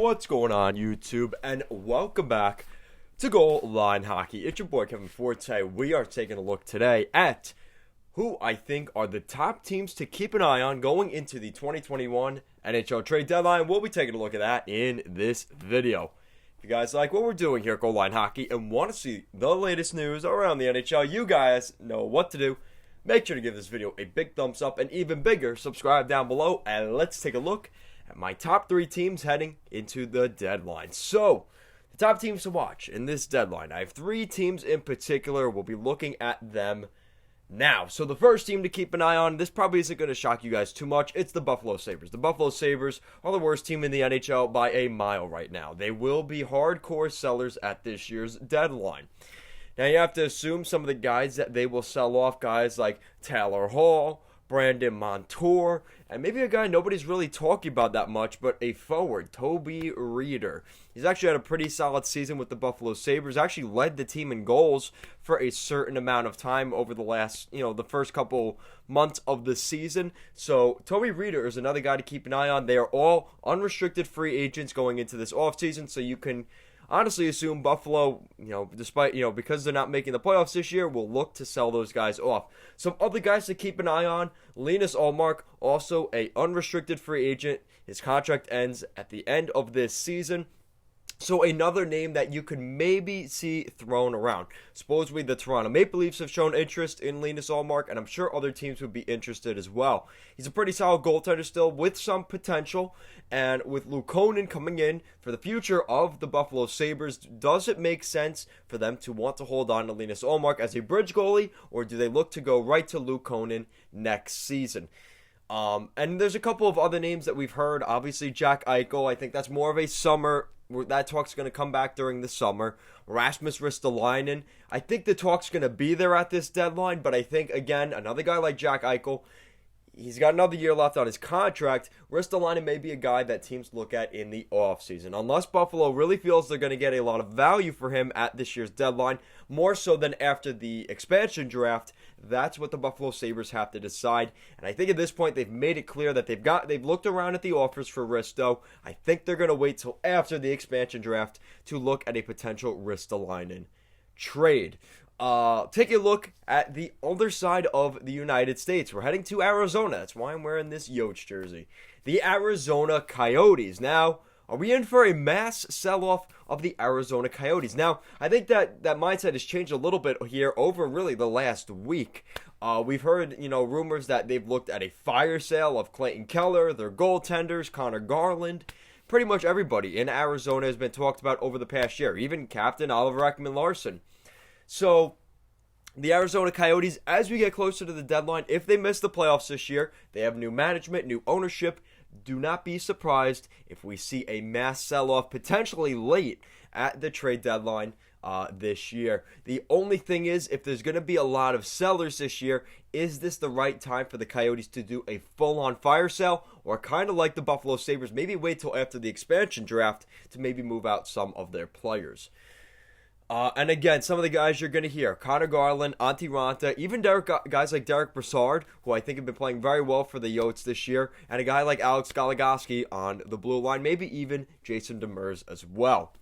What's going on, YouTube? And welcome back to Goal Line Hockey. It's your boy Kevin Forte. We are taking a look today at who I think are the top teams to keep an eye on going into the 2021 NHL Trade Deadline. We'll be taking a look at that in this video. If you guys like what we're doing here at Goal Line Hockey and want to see the latest news around the NHL, you guys know what to do. Make sure to give this video a big thumbs up and even bigger, subscribe down below, and let's take a look at my top 3 teams heading into the deadline. So, the top teams to watch in this deadline. I have 3 teams in particular. We'll be looking at them now. So, the first team to keep an eye on, this probably isn't going to shock you guys too much. It's the Buffalo Sabres. The Buffalo Sabres are the worst team in the NHL by a mile right now. They will be hardcore sellers at this year's deadline. Now, you have to assume some of the guys that they will sell off, guys like Taylor Hall, Brandon Montour, and maybe a guy nobody's really talking about that much, but a forward, Toby Reeder. He's actually had a pretty solid season with the Buffalo Sabres, actually led the team in goals for a certain amount of time over the last, the first couple months of the season. So Toby Reeder is another guy to keep an eye on. They are all unrestricted free agents going into this offseason, so you can honestly assume Buffalo, despite, because they're not making the playoffs this year, will look to sell those guys off. Some other guys to keep an eye on, Linus Ullmark, also a unrestricted free agent. His contract ends at the end of this season. So another name that you could maybe see thrown around. Supposedly the Toronto Maple Leafs have shown interest in Linus Ullmark, and I'm sure other teams would be interested as well. He's a pretty solid goaltender still with some potential, and with Luukkonen coming in for the future of the Buffalo Sabres, does it make sense for them to want to hold on to Linus Ullmark as a bridge goalie, or do they look to go right to Luukkonen next season? And there's a couple of other names that we've heard. Obviously, Jack Eichel. I think that's more of a summer. That talk's going to come back during the summer. Rasmus Ristolainen. I think the talk's going to be there at this deadline, but I think, again, another guy like Jack Eichel, he's got another year left on his contract. Ristolainen may be a guy that teams look at in the offseason. Unless Buffalo really feels they're going to get a lot of value for him at this year's deadline, more so than after the expansion draft, that's what the Buffalo Sabres have to decide. And I think at this point they've made it clear that they've looked around at the offers for Risto. I think they're going to wait till after the expansion draft to look at a potential Ristolainen trade. Take a look at the other side of the United States. We're heading to Arizona. That's why I'm wearing this Yotes jersey. The Arizona Coyotes. Now, are we in for a mass sell-off of the Arizona Coyotes? Now, I think that mindset has changed a little bit here over really the last week. We've heard, rumors that they've looked at a fire sale of Clayton Keller, their goaltenders, Connor Garland. Pretty much everybody in Arizona has been talked about over the past year, even Captain Oliver Ekman-Larsson. So, the Arizona Coyotes, as we get closer to the deadline, if they miss the playoffs this year, they have new management, new ownership. Do not be surprised if we see a mass sell-off potentially late at the trade deadline this year. The only thing is, if there's going to be a lot of sellers this year, is this the right time for the Coyotes to do a full-on fire sale? Or kind of like the Buffalo Sabres, maybe wait till after the expansion draft to maybe move out some of their players? And again, some of the guys you're going to hear, Connor Garland, Antti Raanta, even guys like Derek Brassard, who I think have been playing very well for the Yotes this year, and a guy like Alex Goligoski on the blue line, maybe even Jason Demers as well.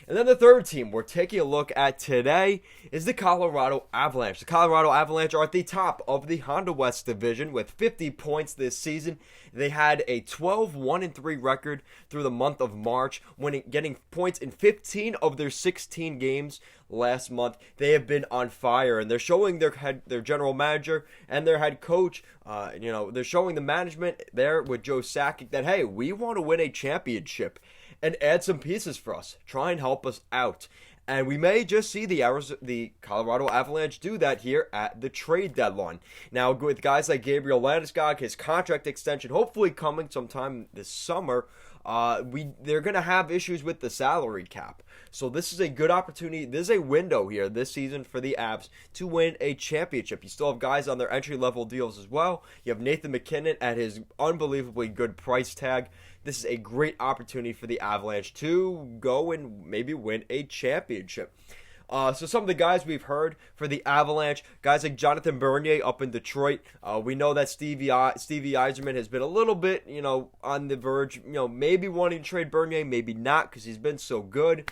And then the third team we're taking a look at today is the Colorado Avalanche. The Colorado Avalanche are at the top of the Honda West division with 50 points this season. They had a 12-1-3 record through the month of March, getting points in 15 of their 16 games last month. They have been on fire, and they're showing their general manager and their head coach, they're showing the management there with Joe Sakic that, hey, we want to win a championship and add some pieces for us. Try and help us out. And we may just see the Colorado Avalanche do that here at the trade deadline. Now, with guys like Gabriel Landeskog, his contract extension hopefully coming sometime this summer, they're going to have issues with the salary cap. So this is a good opportunity. This is a window here this season for the Avs to win a championship. You still have guys on their entry-level deals as well. You have Nathan MacKinnon at his unbelievably good price tag. This is a great opportunity for the Avalanche to go and maybe win a championship. So some of the guys we've heard for the Avalanche, guys like Jonathan Bernier up in Detroit. We know that Stevie Yzerman has been a little bit, on the verge, maybe wanting to trade Bernier, maybe not, because he's been so good.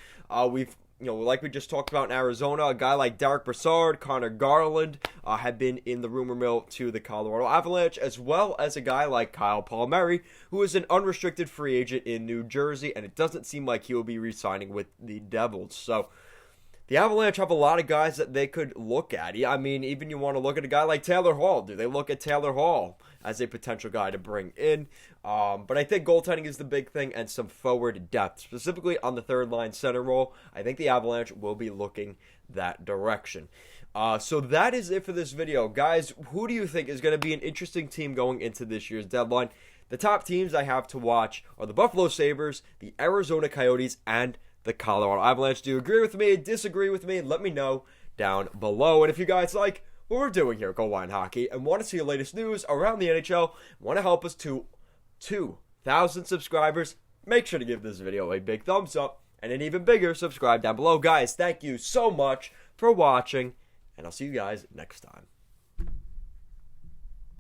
We've like we just talked about in Arizona, a guy like Derek Brassard, Connor Garland have been in the rumor mill to the Colorado Avalanche, as well as a guy like Kyle Palmieri, who is an unrestricted free agent in New Jersey, and it doesn't seem like he will be re-signing with the Devils. So the Avalanche have a lot of guys that they could look at. I mean, even you want to look at a guy like Taylor Hall. Do they look at Taylor Hall as a potential guy to bring in? But I think goaltending is the big thing, and some forward depth, specifically on the third line center role. I think the Avalanche will be looking that direction. So that is it for this video. Guys, who do you think is going to be an interesting team going into this year's deadline? The top teams I have to watch are the Buffalo Sabres, the Arizona Coyotes, and the Colorado Avalanche. Do you agree with me, disagree with me? Let me know down below. And if you guys like what we're doing here at Goal Line Hockey and want to see the latest news around the NHL, want to help us to 2,000 subscribers, make sure to give this video a big thumbs up and an even bigger subscribe down below. Guys, thank you so much for watching, and I'll see you guys next time.